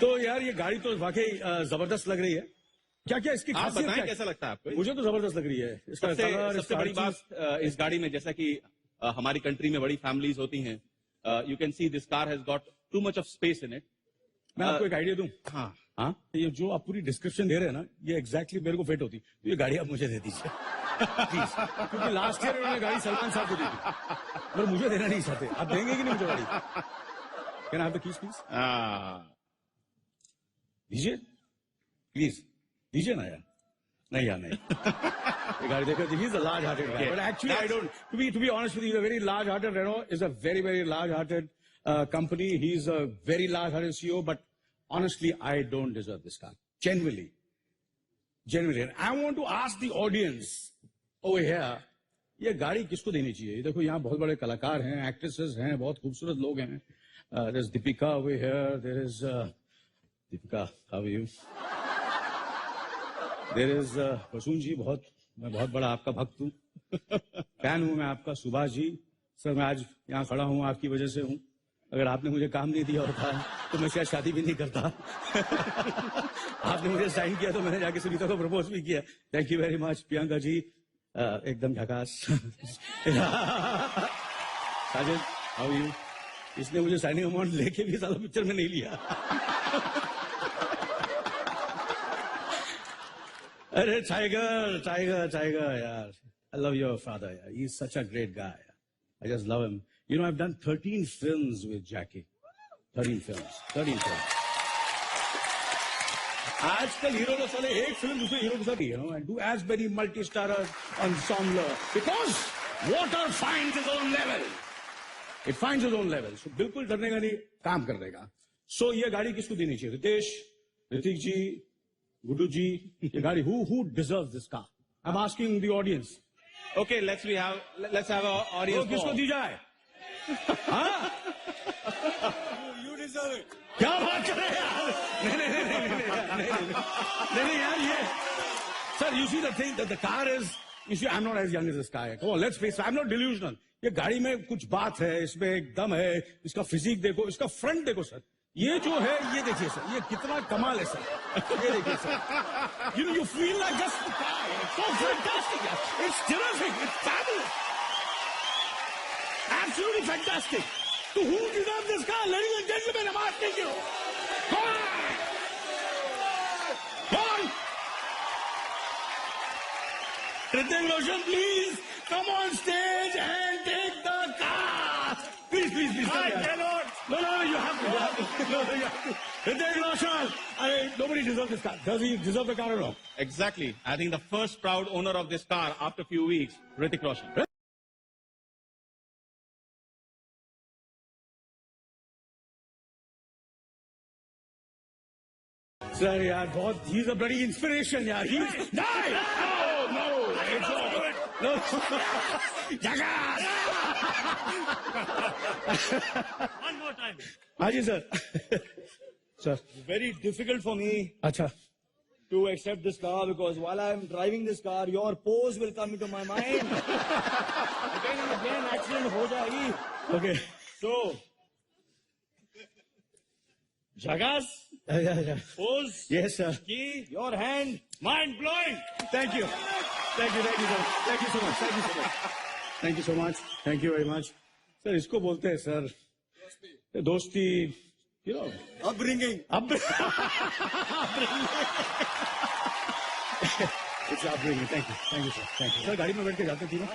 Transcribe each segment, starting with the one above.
तो यार ये गाड़ी तो वाकई जबरदस्त लग रही है। क्या क्या इसकी आप खासियत बताएं क्या? कैसा लगता है आपको? मुझे तो जबरदस्त लग रही है। इसका कलर, सबसे बड़ी इसका बात इस गाड़ी में, जैसा कि हमारी कंट्री में बड़ी फैमिलीज होती हैं, you can see this car has got too much of space in it. मैं आपको एक आइडिया दूं। हाँ, हाँ, ये जो आप पूरी डिस्क्रिप्शन दे रहे हैं ना, ये एग्जैक्टली मेरे को फिट होती। तो ये गाड़ी आप मुझे दे दीजिए प्लीज, क्योंकि लास्ट ईयर उन्होंने गाड़ी सलमान साहब को दी थी, पर मुझे देना नहीं चाहते। आप देंगे कि नहीं मुझे गाड़ी? Can I have the keys please? दीजिए प्लीज, दीजिए ना यार। नहीं यार नहीं। ये गाड़ी देखो, he is a large hearted guy, but actually I don't, to be honest with you, a very large hearted Renault is a very very large hearted company. He's a very large hearted CEO, but honestly I don't deserve this car, genuinely. And I want to ask the audience over here, ये गाड़ी किसको देनी चाहिए? ये देखो यहाँ बहुत बड़े कलाकार हैं, एक्ट्रेसेस हैं, बहुत खूबसूरत लोग हैं। There's Deepika over here, there is Deepika, how are you? There is वसून जी, मैं बहुत बड़ा आपका भक्त हूँ, फैन हूँ मैं आपका। सुभाष जी, सर मैं आज यहाँ खड़ा हूँ आपकी वजह से हूँ। अगर आपने मुझे काम नहीं दिया होता तो मैं शायद शादी भी नहीं करता। आपने मुझे साइन किया तो मैंने जाके सुनीता को प्रपोज भी किया। Thank you very much. Priyanka ji एकदम झकास। Sajid, how you? इसने मुझे साइनिंग अमाउंट लेके भी साला पिक्चर में नहीं लिया। अरे टाइगर टाइगर टाइगर यार, I love your father. Yeah. He's such a great guy. I just love him. You know, I've done 13 films with Jackie. 13 films. 13 films. आजकल हीरो लोग साले एक फिल्म दूसरे हीरो के साथ, you know, and do as many multi-star ensemble because water finds its own level. It finds its own level. So बिल्कुल डरने का नहीं, काम कर देगा. So ये गाड़ी किसको देनी चाहिए? रितेश, ऋतिक जी, गुड्डू जी, ये गाड़ी who deserves this car? I'm asking the audience. Okay, let's have an audience. तो किसको दी जाए? हाँ? You deserve it. क्या बात कर रहे हैं यार? नहीं यार, ये sir, you see the thing that the car is, you see, I'm not as young as this guy. Come on, let's face it, I'm not delusional. ये गाड़ी में कुछ बात है, इसमें एक दम है, इसका फिजिक देखो, इसका फ्रंट देखो सर, ये जो है, ये देखिए सर, ये कितना कमाल है सर, ये देखिए sir, you feel like just the car, it's so fantastic, it's terrific, it's fabulous, absolutely fantastic. So who deserves this car, ladies and gentlemen? I'm asking you. Come on, come on. Hrithik Roshan, please come on stage and take the car. Please. I cannot. No, you have to. Hrithik Roshan, nobody deserves this car. Does he deserve the car or not? Exactly. I think the first proud owner of this car after a few weeks, Hrithik Roshan. Sir, yaar, he's a bloody inspiration, yaar. He's... No, it's all... No. Jagas! One more time. Haji, sir. Sir. Very difficult for me Acha. to accept this car because while I'm driving this car, your pose will come into my mind. Again and again, accident ho jayegi. Okay. So, Jagas, Yeah. pose, Yes, sir. key, your hand, mind blowing. Thank you. Thank you, sir. Thank you so much. Thank you so much. Thank you very much. Sir, इसको बोलते हैं sir दोस्ती, you know. Upbringing. It's upbringing. Thank you, sir. Thank you. Sir गाड़ी में बैठ के जाते थी ना?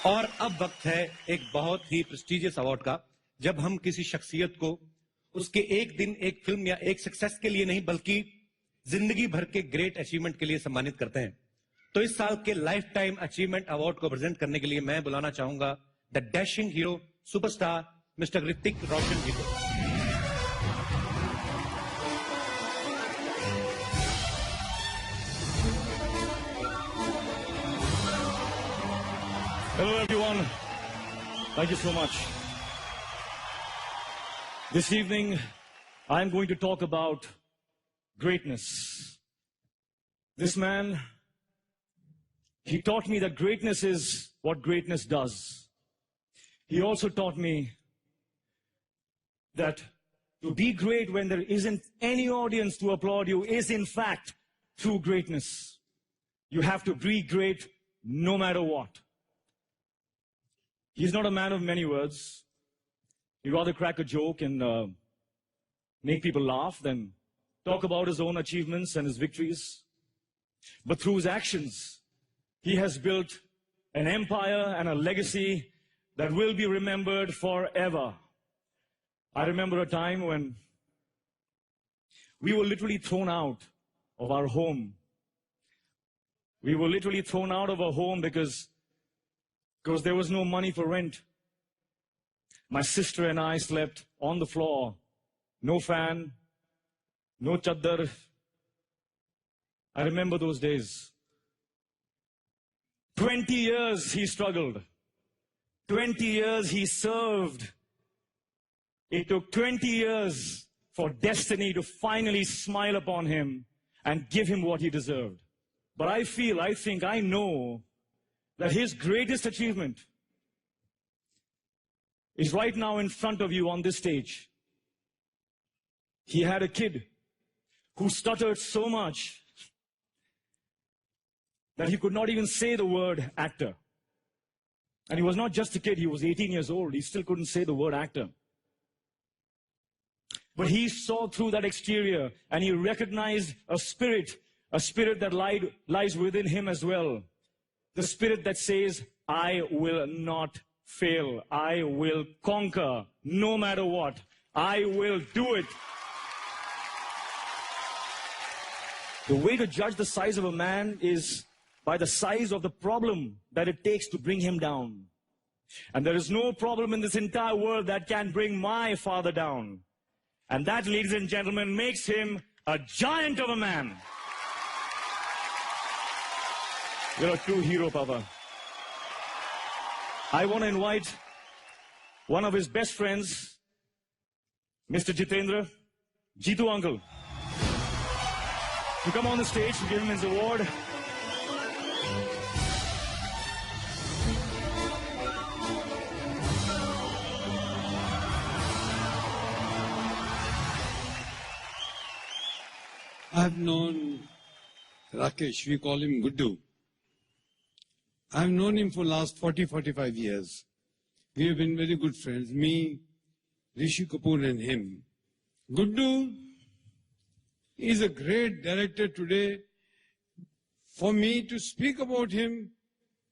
और अब वक्त है एक बहुत ही प्रेस्टिजियस अवार्ड का, जब हम किसी शख्सियत को उसके एक दिन, एक फिल्म या एक सक्सेस के लिए नहीं बल्कि जिंदगी भर के ग्रेट अचीवमेंट के लिए सम्मानित करते हैं। तो इस साल के लाइफ टाइम अचीवमेंट अवार्ड को प्रेजेंट करने के लिए मैं बुलाना चाहूंगा the dashing hero superstar mister Hrithik Roshan ji को। Hello everyone. Thank you so much. This evening, I'm going to talk about greatness. This man, he taught me that greatness is what greatness does. he also taught me that to be great when there isn't any audience to applaud you is in fact true greatness. You have to be great no matter what. He's not a man of many words. He'd rather crack a joke and make people laugh than talk about his own achievements and his victories. But through his actions, he has built an empire and a legacy that will be remembered forever. I remember a time when we were literally thrown out of our home. We were literally thrown out of our home because there was no money for rent. My sister and I slept on the floor. No fan, no chaddar. I remember those days. 20 years he struggled. 20 years he served. It took 20 years for destiny to finally smile upon him and give him what he deserved. But I think, I know that his greatest achievement is right now in front of you on this stage. He had a kid who stuttered so much that he could not even say the word actor. And he was not just a kid, he was 18 years old. He still couldn't say the word actor. But he saw through that exterior and he recognized a spirit that lies within him as well. The spirit that says, I will not fail. I will conquer no matter what. I will do it. The way to judge the size of a man is by the size of the problem that it takes to bring him down. And there is no problem in this entire world that can bring my father down. And that, ladies and gentlemen, makes him a giant of a man. You're a true hero, Papa. I want to invite one of his best friends, Mr. Jitendra, Jitu uncle, to come on the stage to give him his award. I've known Rakesh, we call him Guddu. I've known him for last 40-45 years. We have been very good friends, me, Rishi Kapoor and him. Guddu is a great director today. For me to speak about him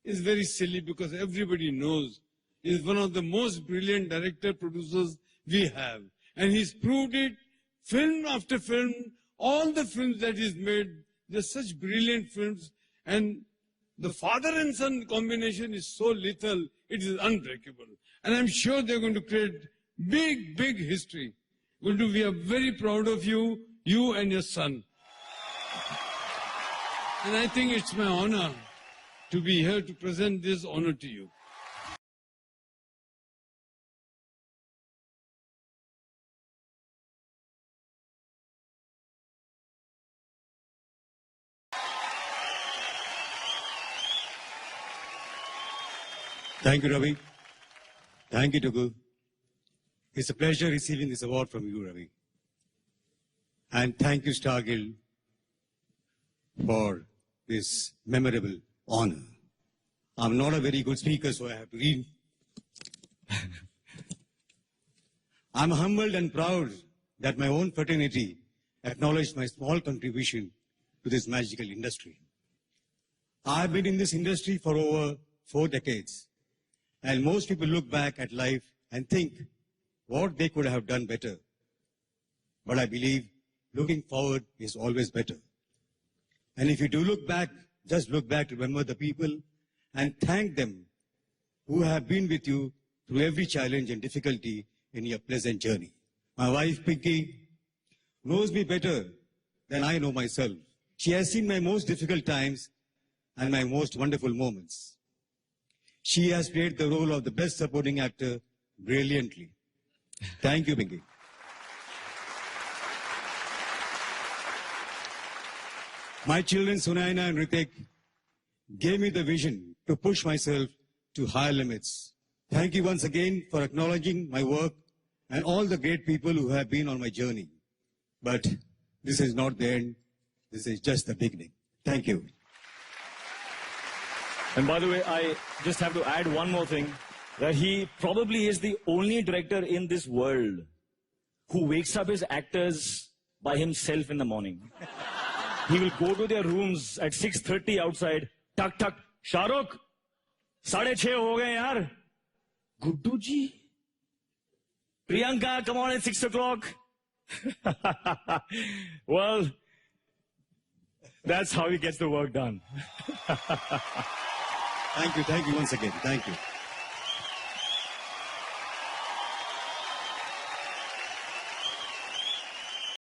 is very silly because everybody knows he's one of the most brilliant director producers we have. And he's proved it film after film. All the films that he's made, they're such brilliant films. And the father and son combination is so lethal, it is unbreakable. And I'm sure they're going to create big, big history. Guddu, we are very proud of you, you and your son. And I think it's my honor to be here to present this honor to you. Thank you, Ravi. Thank you, Tugu. It's a pleasure receiving this award from you, Ravi. And thank you, Star Guild, for this memorable honor. I'm not a very good speaker, so I have to read. I'm humbled and proud that my own fraternity acknowledged my small contribution to this magical industry. I've been in this industry for over 4 decades. And most people look back at life and think what they could have done better. But I believe looking forward is always better. And if you do look back, just look back to remember the people and thank them who have been with you through every challenge and difficulty in your pleasant journey. My wife, Pinky, knows me better than I know myself. She has seen my most difficult times and my most wonderful moments. She has played the role of the best supporting actor brilliantly. Thank you, Pinky. My children, Sunaina and Ritik, gave me the vision to push myself to higher limits. Thank you once again for acknowledging my work and all the great people who have been on my journey. But this is not the end. This is just the beginning. Thank you. And by the way, I just have to add one more thing, that he probably is the only director in this world who wakes up his actors by himself in the morning. He will go to their rooms at 6:30 outside. Tuck, tuck. Shahrukh, 6:30 ho gaye yaar. Guddu ji. Priyanka, come on at 6 o'clock. Well, that's how he gets the work done. Thank you once again. Thank you.